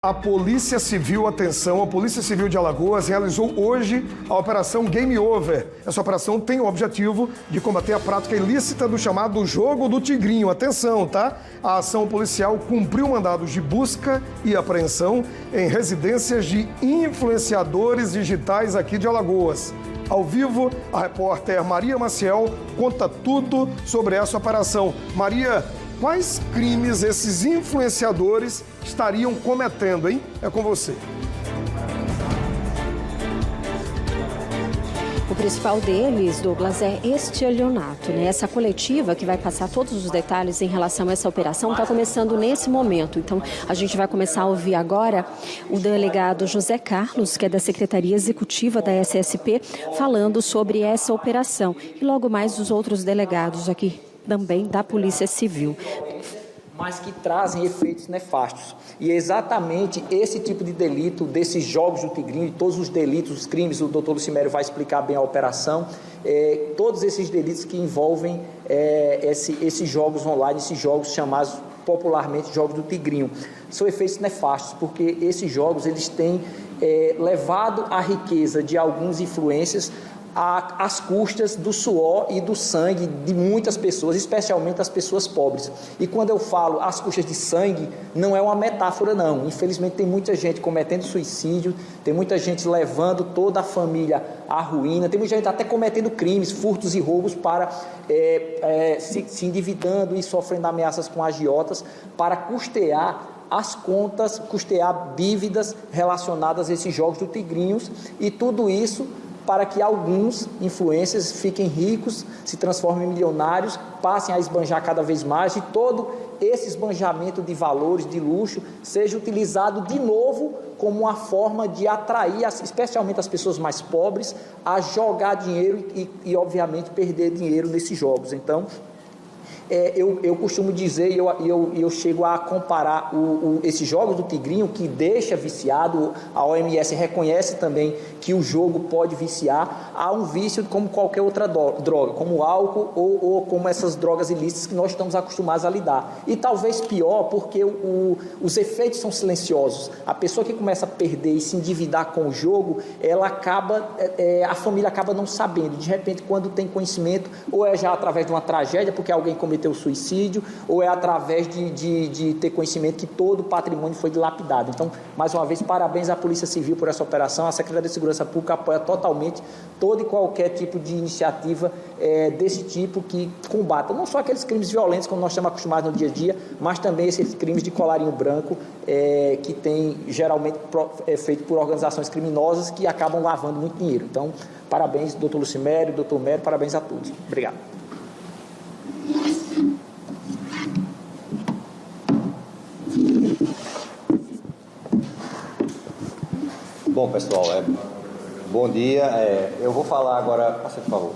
A Polícia Civil, atenção, a Polícia Civil de Alagoas realizou hoje a Operação Game Over. Essa operação tem o objetivo de combater a prática ilícita do chamado Jogo do Tigrinho. Atenção, tá? A ação policial cumpriu mandados de busca e apreensão em residências de influenciadores digitais aqui de Alagoas. Ao vivo, a repórter Maria Maciel conta tudo sobre essa operação. Maria, quais crimes esses influenciadores estariam cometendo, hein? É com você. O principal deles, Douglas, é estelionato, né? Essa coletiva que vai passar todos os detalhes em relação a essa operação está começando nesse momento. Então, a gente vai começar a ouvir agora o delegado José Carlos, que é da Secretaria Executiva da SSP, falando sobre essa operação. E logo mais os outros delegados aqui também da Polícia Civil. Mas que trazem efeitos nefastos. E é exatamente esse tipo de delito, desses jogos do Tigrinho, e todos os delitos, os crimes, o doutor Lucimério vai explicar bem a operação, todos esses delitos que envolvem esses jogos online, esses jogos chamados popularmente jogos do Tigrinho. São efeitos nefastos, porque esses jogos eles têm levado a riqueza de alguns influencers às custas do suor e do sangue de muitas pessoas, especialmente as pessoas pobres. E quando eu falo às custas de sangue, não é uma metáfora não. Infelizmente tem muita gente cometendo suicídio, tem muita gente levando toda a família à ruína, tem muita gente até cometendo crimes, furtos e roubos para se endividando e sofrendo ameaças com agiotas para custear as contas, custear dívidas relacionadas a esses jogos do Tigrinhos, e tudo isso para que alguns influencers fiquem ricos, se transformem em milionários, passem a esbanjar cada vez mais, e todo esse esbanjamento de valores, de luxo, seja utilizado de novo como uma forma de atrair, especialmente as pessoas mais pobres, a jogar dinheiro e obviamente, perder dinheiro nesses jogos. Então, eu costumo dizer, e eu chego a comparar esses jogos do Tigrinho, que deixa viciado, a OMS reconhece também que o jogo pode viciar, a um vício como qualquer outra droga, como o álcool ou como essas drogas ilícitas que nós estamos acostumados a lidar. E talvez pior, porque os efeitos são silenciosos. A pessoa que começa a perder e se endividar com o jogo, a família acaba não sabendo. De repente, quando tem conhecimento, ou é já através de uma tragédia, porque alguém cometeu suicídio, ou é através de ter conhecimento que todo o patrimônio foi dilapidado. Então, mais uma vez, parabéns à Polícia Civil por essa operação. A Secretaria de Segurança Pública apoia totalmente todo e qualquer tipo de iniciativa desse tipo que combata não só aqueles crimes violentos, como nós estamos acostumados no dia a dia, mas também esses crimes de colarinho branco, que tem geralmente feito por organizações criminosas que acabam lavando muito dinheiro. Então, parabéns, doutor Lucimério, doutor Mério, parabéns a todos. Obrigado. Bom, pessoal, bom dia. Eu vou falar agora, por favor,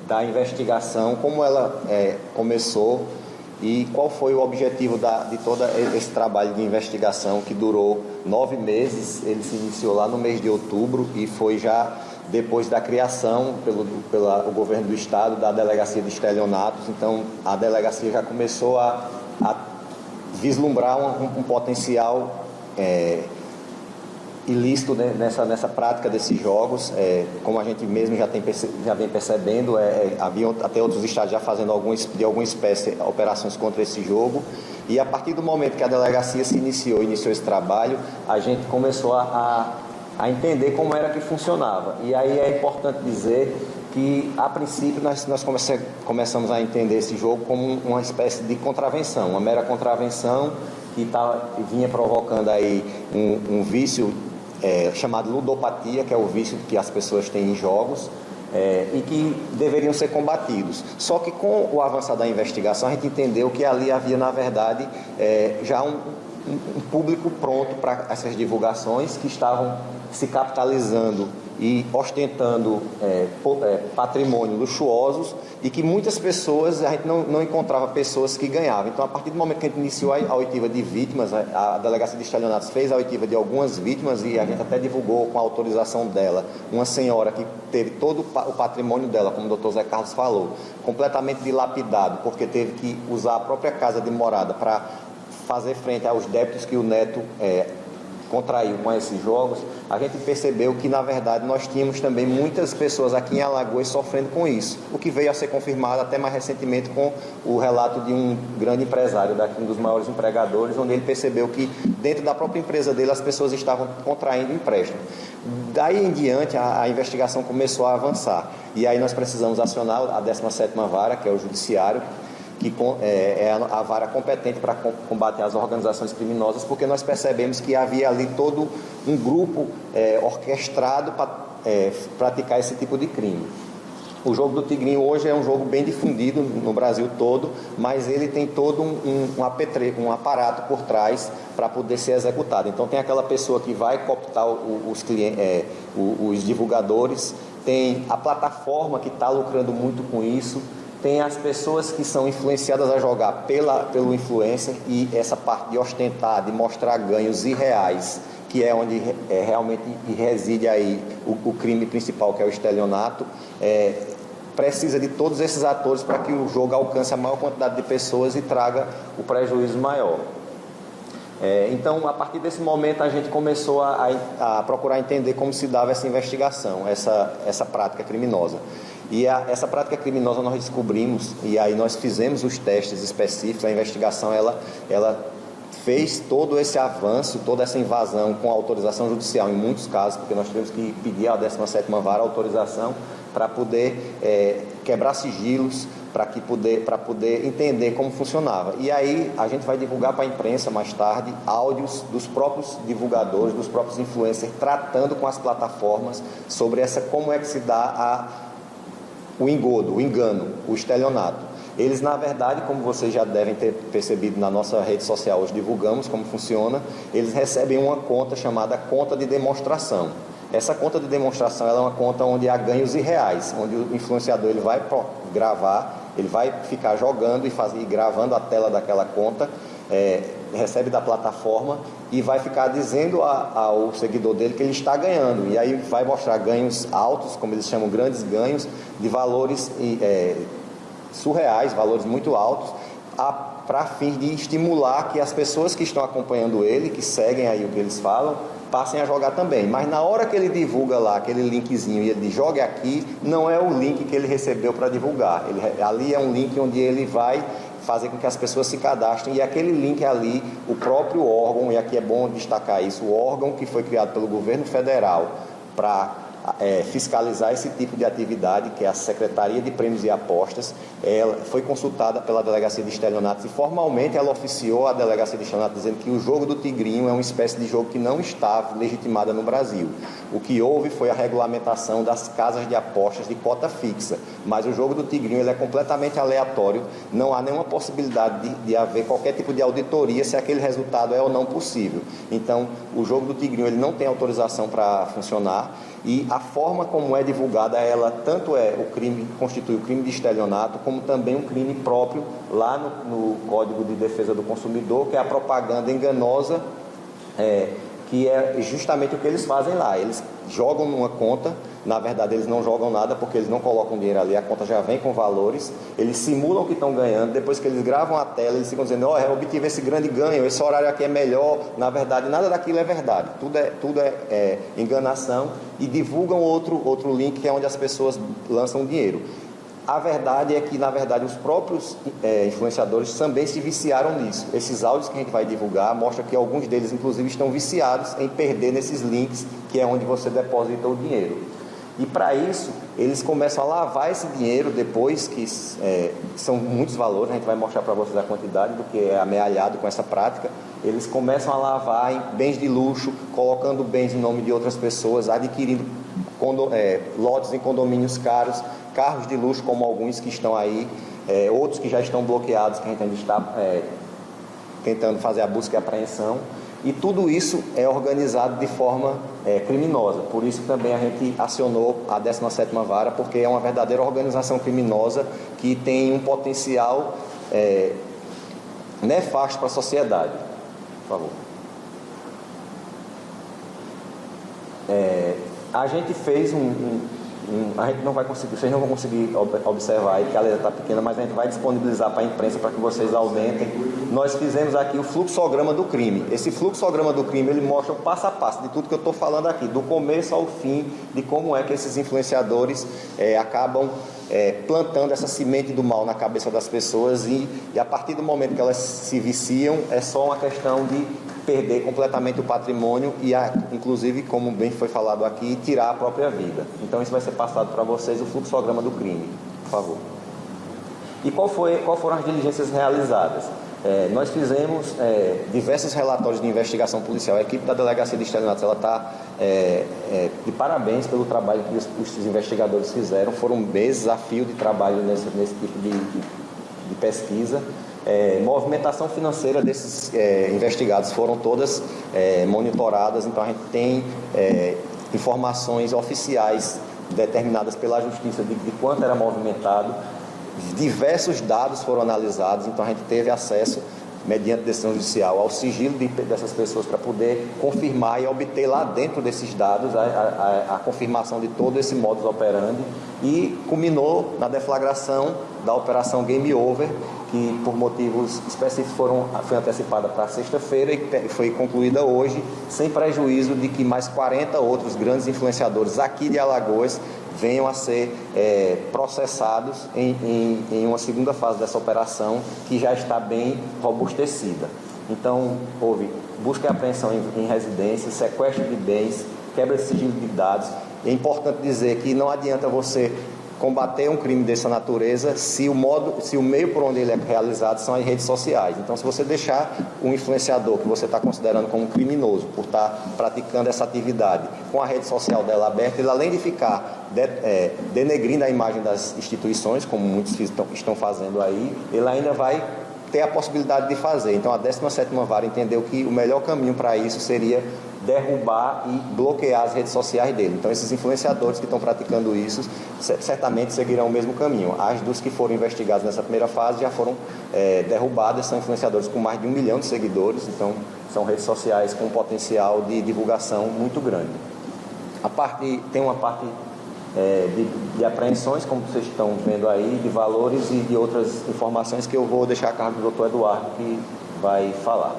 da investigação, como ela começou e qual foi o objetivo de todo esse trabalho de investigação que durou 9 meses. Ele se iniciou lá no mês de outubro e foi já depois da criação pelo governo do estado da Delegacia de Estelionatos. Então, a delegacia já começou a vislumbrar um potencial ilícito, né, nessa prática desses jogos. Como a gente mesmo já vem percebendo, haviam até outros estados já fazendo de alguma espécie operações contra esse jogo, e a partir do momento que a delegacia iniciou esse trabalho, a gente começou a entender como era que funcionava. E aí é importante dizer que, a princípio, nós começamos a entender esse jogo como uma espécie de contravenção, uma mera contravenção que vinha provocando aí um vício chamado ludopatia, que é o vício que as pessoas têm em jogos, e que deveriam ser combatidos. Só que com o avançar da investigação, a gente entendeu que ali havia, na verdade, já um público pronto para essas divulgações, que estavam se capitalizando e ostentando patrimônio luxuosos, e que muitas pessoas, a gente não encontrava pessoas que ganhavam. Então, a partir do momento que a gente iniciou a oitiva de vítimas, a Delegacia de Estelionatos fez a oitiva de algumas vítimas, e a gente até divulgou, com a autorização dela, uma senhora que teve todo o patrimônio dela, como o doutor Zé Carlos falou, completamente dilapidado, porque teve que usar a própria casa de morada para fazer frente aos débitos que o neto contraiu com esses jogos, a gente percebeu que, na verdade, nós tínhamos também muitas pessoas aqui em Alagoas sofrendo com isso, o que veio a ser confirmado até mais recentemente com o relato de um grande empresário daqui, um dos maiores empregadores, onde ele percebeu que dentro da própria empresa dele as pessoas estavam contraindo empréstimo. Daí em diante a investigação começou a avançar, e aí nós precisamos acionar a 17ª Vara, que é o Judiciário, que é a vara competente para combater as organizações criminosas, porque nós percebemos que havia ali todo um grupo orquestrado para praticar esse tipo de crime. O jogo do tigrinho hoje é um jogo bem difundido no Brasil todo, mas ele tem todo um aparato por trás para poder ser executado. Então tem aquela pessoa que vai cooptar os divulgadores, tem a plataforma que está lucrando muito com isso, tem as pessoas que são influenciadas a jogar pelo influencer, e essa parte de ostentar, de mostrar ganhos irreais, que é onde realmente reside aí o crime principal, que é o estelionato, precisa de todos esses atores para que o jogo alcance a maior quantidade de pessoas e traga o prejuízo maior. Então, a partir desse momento, a gente começou a procurar entender como se dava essa investigação, essa prática criminosa. E essa prática criminosa nós descobrimos, e aí nós fizemos os testes específicos. A investigação ela fez todo esse avanço, toda essa invasão com autorização judicial em muitos casos, porque nós tivemos que pedir à 17ª Vara autorização para poder quebrar sigilos, para poder entender como funcionava. E aí a gente vai divulgar para a imprensa mais tarde áudios dos próprios divulgadores, dos próprios influencers, tratando com as plataformas sobre como é que se dá o engodo, o engano, o estelionato. Eles, na verdade, como vocês já devem ter percebido na nossa rede social, hoje divulgamos como funciona, eles recebem uma conta chamada conta de demonstração. Essa conta de demonstração ela é uma conta onde há ganhos irreais, onde o influenciador ele vai gravar, ele vai ficar jogando e gravando a tela daquela conta, recebe da plataforma e vai ficar dizendo ao seguidor dele que ele está ganhando. E aí vai mostrar ganhos altos, como eles chamam, grandes ganhos, de valores surreais, valores muito altos, para fim de estimular que as pessoas que estão acompanhando ele, que seguem aí o que eles falam, passem a jogar também. Mas na hora que ele divulga lá aquele linkzinho e ele diz jogue aqui, não é o link que ele recebeu para divulgar. Ali é um link onde ele vai fazer com que as pessoas se cadastrem, e aquele link ali, o próprio órgão, e aqui é bom destacar isso, o órgão que foi criado pelo governo federal para fiscalizar esse tipo de atividade, que é a Secretaria de Prêmios e Apostas, ela foi consultada pela Delegacia de Estelionatos e formalmente ela oficiou a Delegacia de Estelionatos dizendo que o jogo do tigrinho é uma espécie de jogo que não está legitimada no Brasil. O que houve foi a regulamentação das casas de apostas de cota fixa, mas o jogo do tigrinho ele é completamente aleatório, não há nenhuma possibilidade de haver qualquer tipo de auditoria se aquele resultado é ou não possível. Então, o jogo do tigrinho ele não tem autorização para funcionar, e a forma como é divulgada, ela tanto constitui o crime de estelionato, como também um crime próprio lá no Código de Defesa do Consumidor, que é a propaganda enganosa, que é justamente o que eles fazem lá. Eles jogam numa conta, na verdade eles não jogam nada porque eles não colocam dinheiro ali, a conta já vem com valores, eles simulam que estão ganhando, depois que eles gravam a tela, eles ficam dizendo, eu obtive esse grande ganho, esse horário aqui é melhor. Na verdade, nada daquilo é verdade, tudo é enganação, e divulgam outro link que é onde as pessoas lançam dinheiro. A verdade é que, na verdade, os próprios influenciadores também se viciaram nisso. Esses áudios que a gente vai divulgar mostram que alguns deles, inclusive, estão viciados em perder nesses links, que é onde você deposita o dinheiro. E, para isso, eles começam a lavar esse dinheiro depois, que são muitos valores, a gente vai mostrar para vocês a quantidade do que é amealhado com essa prática. Eles começam a lavar em bens de luxo, colocando bens em nome de outras pessoas, adquirindo lotes em condomínios caros, carros de luxo, como alguns que estão aí, outros que já estão bloqueados, que a gente ainda está tentando fazer a busca e apreensão, e tudo isso é organizado de forma criminosa. Por isso também a gente acionou a 17ª Vara, porque é uma verdadeira organização criminosa que tem um potencial nefasto para a sociedade. Por favor. A gente fez a gente não vai conseguir, vocês não vão conseguir observar aí, porque a letra está pequena, mas a gente vai disponibilizar para a imprensa para que vocês aumentem nós fizemos aqui o fluxograma do crime. Esse fluxograma do crime, ele mostra o passo a passo de tudo que eu estou falando aqui, do começo ao fim, de como é que esses influenciadores acabam plantando essa semente do mal na cabeça das pessoas e a partir do momento que elas se viciam, é só uma questão de perder completamente o patrimônio e, inclusive, como bem foi falado aqui, tirar a própria vida. Então, isso vai ser passado para vocês, o fluxograma do crime, por favor. E qual foram as diligências realizadas? Nós fizemos diversos relatórios de investigação policial. A equipe da Delegacia de Estelionatos está de parabéns pelo trabalho que os investigadores fizeram. Foram meses a fio de trabalho nesse tipo de pesquisa. Movimentação financeira desses investigados foram todas monitoradas, então a gente tem informações oficiais determinadas pela Justiça de quanto era movimentado. Diversos dados foram analisados, então a gente teve acesso, mediante decisão judicial, ao sigilo dessas pessoas para poder confirmar e obter lá dentro desses dados a confirmação de todo esse modus operandi e culminou na deflagração da Operação Game Over, que por motivos específicos foi antecipada para sexta-feira e foi concluída hoje, sem prejuízo de que mais 40 outros grandes influenciadores aqui de Alagoas venham a ser processados em uma segunda fase dessa operação, que já está bem robustecida. Então, houve busca e apreensão em residências, sequestro de bens, quebra de sigilo de dados. É importante dizer que não adianta você combater um crime dessa natureza se o meio por onde ele é realizado são as redes sociais. Então, se você deixar um influenciador que você está considerando como criminoso por estar praticando essa atividade com a rede social dela aberta, ele, além de ficar denegrindo a imagem das instituições, como muitos estão fazendo aí, ele ainda vai ter a possibilidade de fazer. Então, a 17ª Vara entendeu que o melhor caminho para isso seria derrubar e bloquear as redes sociais dele. Então, esses influenciadores que estão praticando isso certamente seguirão o mesmo caminho. As dos que foram investigados nessa primeira fase já foram derrubadas, são influenciadores com mais de 1 milhão de seguidores, então são redes sociais com um potencial de divulgação muito grande. Tem uma parte de apreensões, como vocês estão vendo aí, de valores e de outras informações que eu vou deixar a cargo do Dr. Eduardo, que vai falar.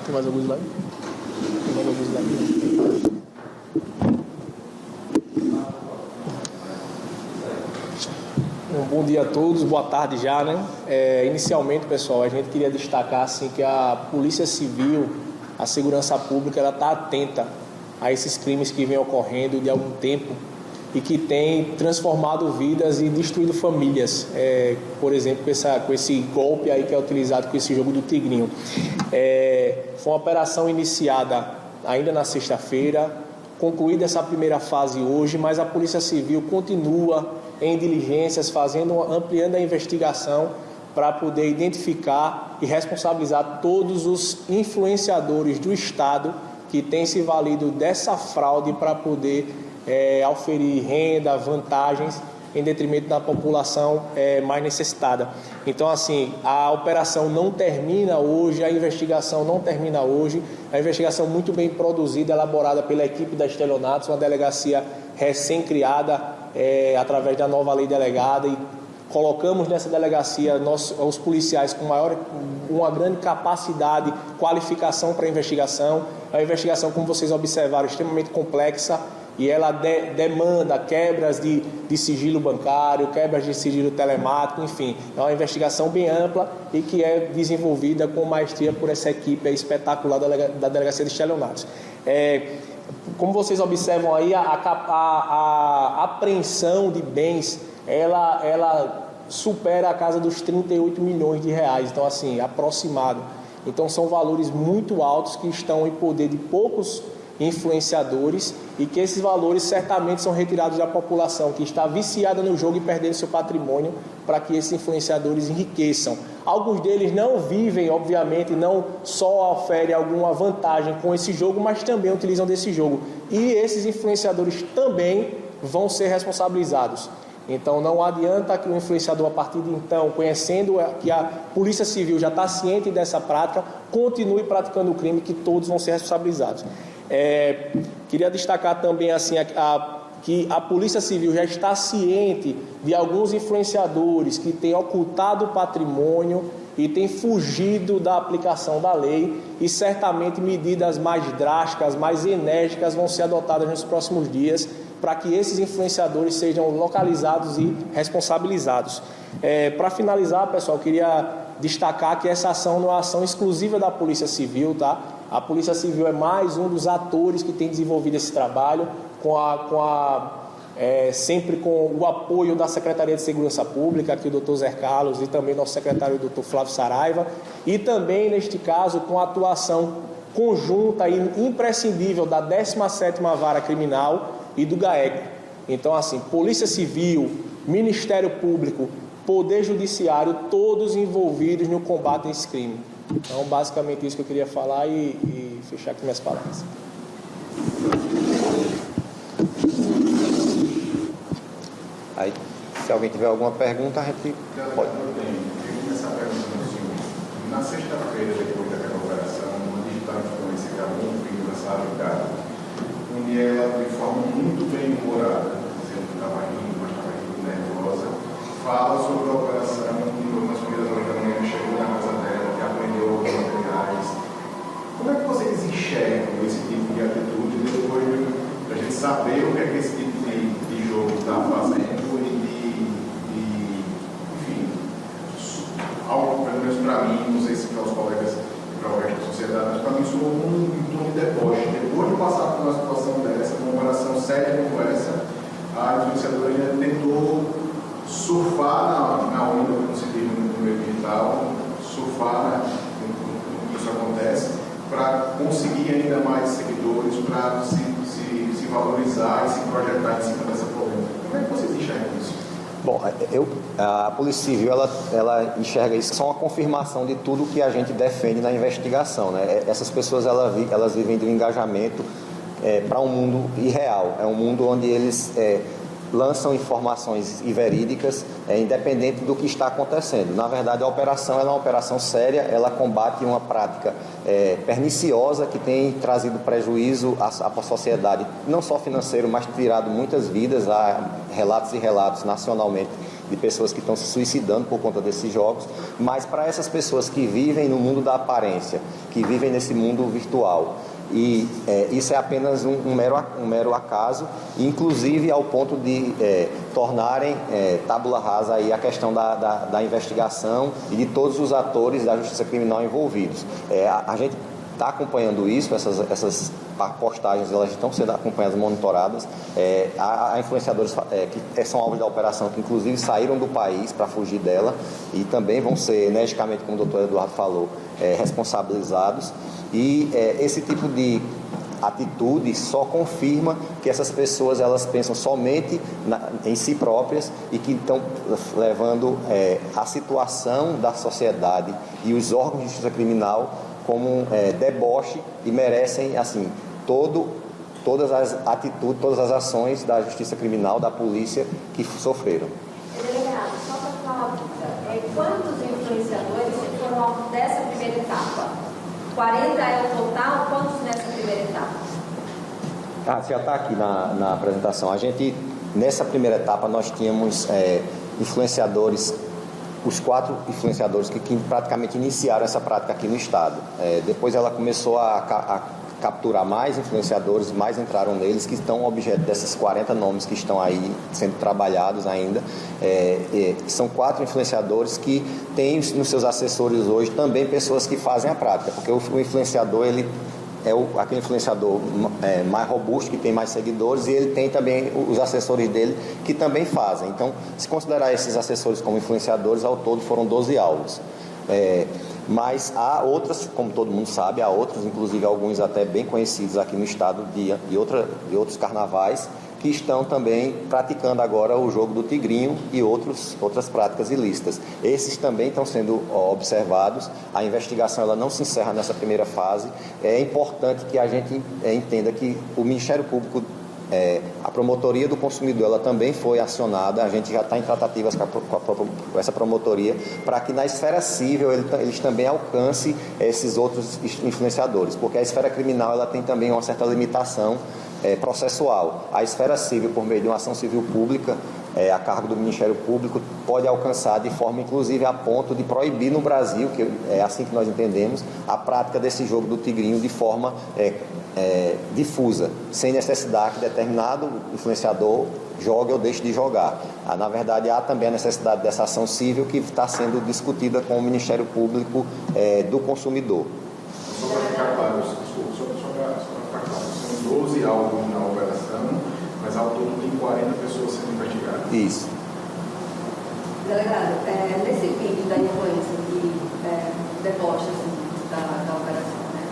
Tem mais alguns lá? Tem mais alguns lá? Bom dia a todos, boa tarde já, né? Inicialmente, pessoal, a gente queria destacar assim, que a Polícia Civil, a Segurança Pública, ela está atenta a esses crimes que vêm ocorrendo de algum tempo e que tem transformado vidas e destruído famílias, por exemplo, com esse golpe aí que é utilizado com esse jogo do Tigrinho. Foi uma operação iniciada ainda na sexta-feira, concluída essa primeira fase hoje, mas a Polícia Civil continua em diligências, ampliando a investigação para poder identificar e responsabilizar todos os influenciadores do Estado que têm se valido dessa fraude para poder auferir renda, vantagens em detrimento da população mais necessitada. Então, assim, a operação não termina hoje, a investigação não termina hoje, a investigação muito bem produzida, elaborada pela equipe da Estelionatos, uma delegacia recém-criada através da nova lei delegada, e colocamos nessa delegacia os policiais com uma grande capacidade, qualificação para a investigação. É uma investigação, como vocês observaram, extremamente complexa, e ela demanda quebras de sigilo bancário, quebras de sigilo telemático, enfim. É uma investigação bem ampla e que é desenvolvida com maestria por essa equipe espetacular da Delegacia de Estelionatos. Como vocês observam aí, a apreensão de bens, ela supera a casa dos 38 milhões de reais, então assim, aproximado. Então são valores muito altos que estão em poder de poucos influenciadores e que esses valores certamente são retirados da população que está viciada no jogo e perdendo seu patrimônio para que esses influenciadores enriqueçam. Alguns deles não vivem, obviamente, não só oferem alguma vantagem com esse jogo, mas também utilizam desse jogo. E esses influenciadores também vão ser responsabilizados. Então não adianta que o influenciador, a partir de então, conhecendo que a Polícia Civil já está ciente dessa prática, continue praticando o crime, que todos vão ser responsabilizados. Queria destacar também assim, que a Polícia Civil já está ciente de alguns influenciadores que têm ocultado o patrimônio e têm fugido da aplicação da lei, e certamente medidas mais drásticas, mais enérgicas vão ser adotadas nos próximos dias para que esses influenciadores sejam localizados e responsabilizados. Para finalizar, pessoal, eu queria destacar que essa ação não é uma ação exclusiva da Polícia Civil, tá? A Polícia Civil é mais um dos atores que tem desenvolvido esse trabalho, sempre com o apoio da Secretaria de Segurança Pública, aqui o Dr. Zé Carlos, e também nosso secretário, o Dr. Flávio Saraiva, e também, neste caso, com a atuação conjunta e imprescindível da 17ª Vara Criminal e do GAECO. Então, assim, Polícia Civil, Ministério Público, Poder Judiciário, todos envolvidos no combate a esse crime. Então, basicamente isso que eu queria falar e fechar aqui minhas palavras. Aí, se alguém tiver alguma pergunta, a gente pode. Eu tenho começar perguntando o seguinte. Na sexta-feira, depois daquela operação, uma digital influência que era muito bem lançada em casa, onde ela, de forma muito bem humorada, dizendo que estava rindo, mas estava rindo nervosa, fala sobre a operação que nas primeiras horas da manhã chegou na casa dela, que aprendeu os materiais. Como é que vocês enxergam esse tipo de atitude depois de a gente saber o que é que esse tipo de jogo está fazendo enfim, algo, pelo menos para mim, não sei se para os colegas e para o resto da sociedade, mas para mim isso é um tom de deboche. Depois de passar por uma situação dessa, uma operação séria como essa, a influenciadora já tentou surfar na onda, como se diz no meio digital, surfar no que isso acontece, para conseguir ainda mais seguidores, para se valorizar e se projetar em cima dessa polêmica. Como é que vocês enxergam isso? Bom, a Polícia Civil ela enxerga isso só uma confirmação de tudo que a gente defende na investigação, né? Essas pessoas elas vivem do engajamento para um mundo irreal, é um mundo onde eles lançam informações verídicas, independente do que está acontecendo. Na verdade, a operação é uma operação séria, ela combate uma prática perniciosa que tem trazido prejuízo à sociedade, não só financeiro, mas tirado muitas vidas. Há relatos e relatos nacionalmente de pessoas que estão se suicidando por conta desses jogos, mas para essas pessoas que vivem no mundo da aparência, que vivem nesse mundo virtual, e isso é apenas um mero acaso, inclusive ao ponto de tornarem tábula rasa aí a questão da investigação e de todos os atores da justiça criminal envolvidos. A gente está acompanhando isso, essas postagens elas estão sendo acompanhadas, monitoradas. Há influenciadores que são alvos da operação, que inclusive saíram do país para fugir dela e também vão ser energicamente, como o doutor Eduardo falou, responsabilizados. E esse tipo de atitude só confirma que essas pessoas elas pensam somente em si próprias e que estão levando a situação da sociedade e os órgãos de justiça criminal como deboche e merecem assim todas as atitudes, todas as ações da justiça criminal, da polícia que sofreram. Delegado, só para falar uma dúvida, quantos influenciadores foram alvo dessa primeira etapa? 40 é o total, quantos nessa primeira etapa? Já está aqui na apresentação. A gente, nessa primeira etapa, nós tínhamos influenciadores, os 4 influenciadores que praticamente iniciaram essa prática aqui no estado. Depois ela começou a capturar mais influenciadores, mais entraram neles, que estão objeto desses 40 nomes que estão aí sendo trabalhados ainda. São 4 influenciadores que têm nos seus assessores hoje também pessoas que fazem a prática, porque o influenciador, ele é aquele influenciador mais robusto, que tem mais seguidores, e ele tem também os assessores dele que também fazem. Então, se considerar esses assessores como influenciadores, ao todo foram 12 alvos. Mas há outras, como todo mundo sabe, há outros, inclusive alguns até bem conhecidos aqui no estado de outros carnavais, que estão também praticando agora o jogo do tigrinho e outras práticas ilícitas. Esses também estão sendo observados. A investigação ela não se encerra nessa primeira fase. É importante que a gente entenda que o Ministério Público, a Promotoria do Consumidor, ela também foi acionada. A gente já está em tratativas com essa promotoria para que na esfera civil eles também alcancem esses outros influenciadores, porque a esfera criminal ela tem também uma certa limitação processual. A esfera civil, por meio de uma ação civil pública, a cargo do Ministério Público, pode alcançar de forma, inclusive, a ponto de proibir no Brasil, que é assim que nós entendemos, a prática desse jogo do tigrinho de forma difusa, sem necessidade que determinado influenciador jogue ou deixe de jogar. Na verdade, há também a necessidade dessa ação civil que está sendo discutida com o Ministério Público do Consumidor. Só para ficar claro, desculpa, só para ficar claro, são 12 alvos na operação, mas ao todo tem 40 pessoas sendo investigadas. Isso. Delegado, nesse vídeo da influência de deboche da operação, né?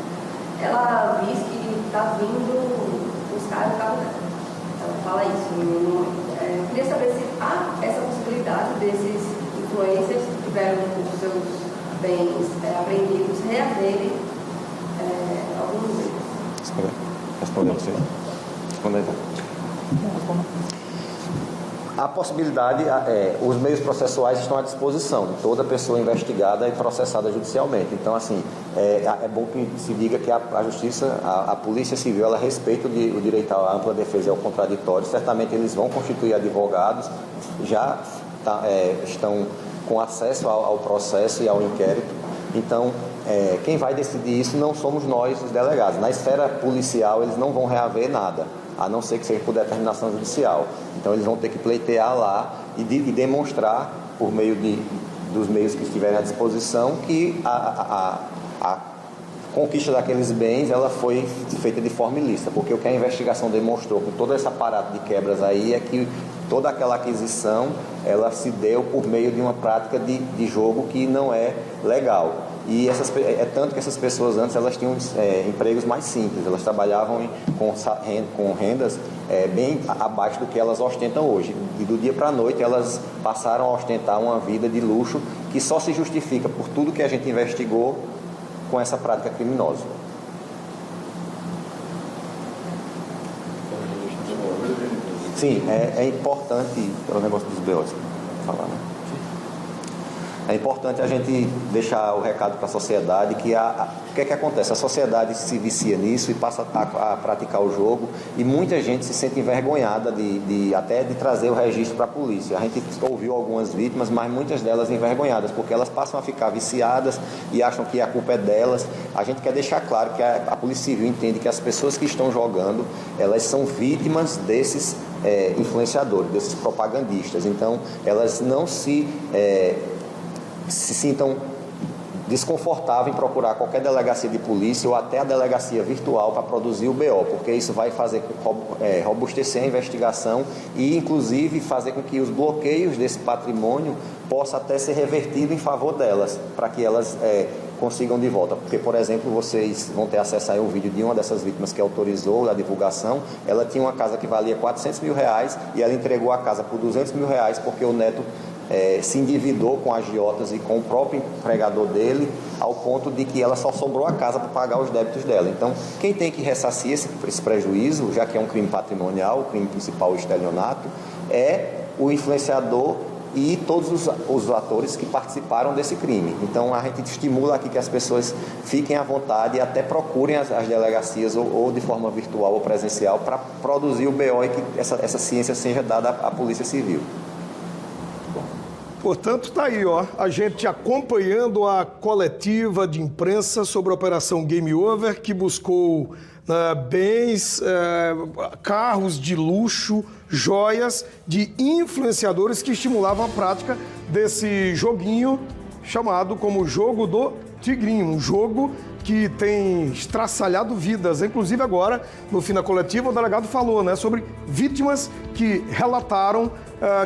Ela diz que está vindo buscar o carro dela. Ela fala isso. Eu queria saber se há essa possibilidade desses influencers que tiveram os seus bens apreendidos reaverem alguns deles. Respondeu você? Respondeu. A possibilidade, os meios processuais estão à disposição de toda pessoa investigada e processada judicialmente. Então, assim, é bom que se diga que a Justiça, a Polícia Civil, ela respeita o direito à ampla defesa e ao contraditório. Certamente eles vão constituir advogados, já estão com acesso ao processo e ao inquérito. Então, quem vai decidir isso não somos nós, os delegados. Na esfera policial, eles não vão reaver nada, a não ser que seja por determinação judicial. Então, eles vão ter que pleitear lá e demonstrar, por meio dos meios que estiverem à disposição, que a conquista daqueles bens ela foi feita de forma ilícita, porque o que a investigação demonstrou com todo esse aparato de quebras aí é que toda aquela aquisição ela se deu por meio de uma prática de jogo que não é legal. E tanto que essas pessoas antes elas tinham empregos mais simples, elas trabalhavam com rendas bem abaixo do que elas ostentam hoje. E do dia para a noite elas passaram a ostentar uma vida de luxo que só se justifica por tudo que a gente investigou com essa prática criminosa. Sim, é importante, pelo negócio dos BOs, falar, né? É importante a gente deixar o recado para a sociedade que o que é que acontece? A sociedade se vicia nisso e passa a praticar o jogo e muita gente se sente envergonhada até de trazer o registro para a polícia. A gente ouviu algumas vítimas, mas muitas delas envergonhadas, porque elas passam a ficar viciadas e acham que a culpa é delas. A gente quer deixar claro que a Polícia Civil entende que as pessoas que estão jogando, elas são vítimas desses influenciadores, desses propagandistas. Então, elas não se sintam desconfortáveis em procurar qualquer delegacia de polícia ou até a delegacia virtual para produzir o BO, porque isso vai fazer robustecer a investigação e, inclusive, fazer com que os bloqueios desse patrimônio possam até ser revertidos em favor delas, para que elas consigam de volta. Porque, por exemplo, vocês vão ter acesso aí ao vídeo de uma dessas vítimas que autorizou a divulgação. Ela tinha uma casa que valia R$400 mil e ela entregou a casa por R$200 mil porque o neto se endividou com agiotas e com o próprio empregador dele, ao ponto de que ela só sobrou a casa para pagar os débitos dela. Então, quem tem que ressarcir esse prejuízo, já que é um crime patrimonial, o crime principal, o estelionato, é o influenciador e todos os atores que participaram desse crime. Então, a gente estimula aqui que as pessoas fiquem à vontade e até procurem as delegacias ou de forma virtual ou presencial para produzir o BO e que essa ciência seja dada à Polícia Civil. Portanto, está aí, a gente acompanhando a coletiva de imprensa sobre a Operação Game Over, que buscou bens, carros de luxo, joias de influenciadores que estimulavam a prática desse joguinho chamado como Jogo do Tigrinho, um jogo que tem estraçalhado vidas. Inclusive agora, no fim da coletiva, o delegado falou, sobre vítimas que relataram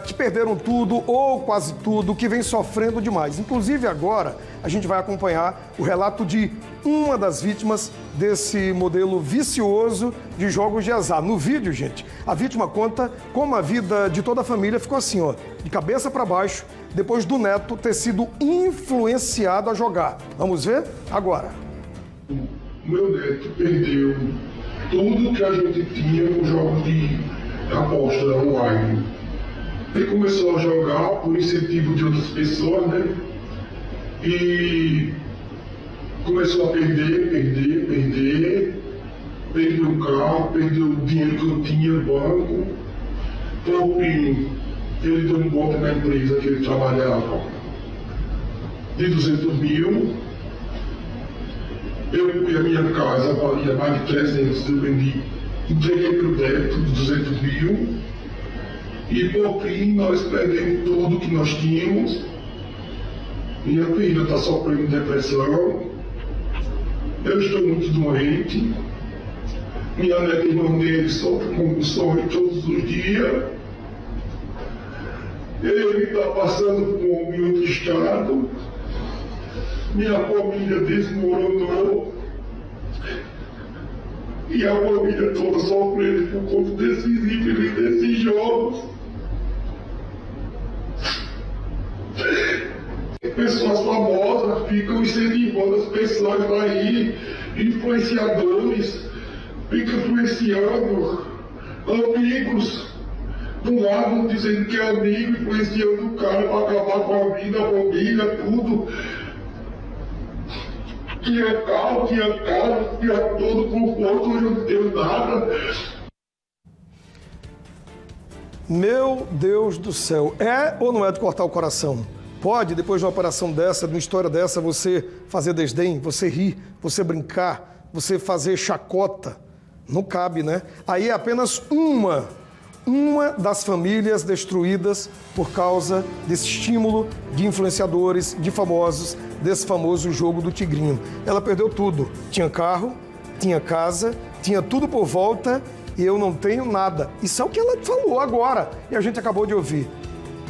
que perderam tudo ou quase tudo, que vem sofrendo demais. Inclusive agora, a gente vai acompanhar o relato de uma das vítimas desse modelo vicioso de jogos de azar. No vídeo, gente, a vítima conta como a vida de toda a família ficou assim, de cabeça para baixo, depois do neto ter sido influenciado a jogar. Vamos ver agora. Meu neto perdeu tudo que a gente tinha com jogos de aposta online. Ele começou a jogar por incentivo de outras pessoas, E começou a perder. perdeu o carro, perdeu o dinheiro que eu tinha no banco, porque ele deu um golpe na empresa que ele trabalhava de 200 mil. Eu e a minha casa valia mais de 300, eu vendi, entreguei para o débito de 200 mil e por fim nós perdemos tudo que nós tínhamos. Minha filha está sofrendo depressão, eu estou muito doente, minha neta irmã dele sofre convulsões todos os dias, ele está passando fome em outro estado. Minha família desmoronou e a família toda sofrendo por conta desses jogos. Pessoas famosas ficam incentivando as pessoas aí, influenciadores, ficam influenciando amigos. De um lado dizendo que é amigo, influenciando o cara para acabar com a vida, a família, tudo. Tinha carro, tinha casa, tinha todo conforto, hoje eu não tenho nada. Meu Deus do céu, é ou não é de cortar o coração? Pode, depois de uma operação dessa, de uma história dessa, você fazer desdém, você rir, você brincar, você fazer chacota? Não cabe, né? Aí é apenas uma das famílias destruídas por causa desse estímulo de influenciadores, de famosos, desse famoso jogo do tigrinho. Ela perdeu tudo. Tinha carro, tinha casa, tinha tudo por volta e eu não tenho nada. Isso é o que ela falou agora e a gente acabou de ouvir.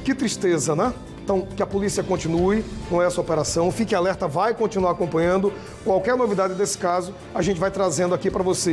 Que tristeza, né? Então, que a polícia continue com essa operação, fique alerta, vai continuar acompanhando. Qualquer novidade desse caso, a gente vai trazendo aqui para você.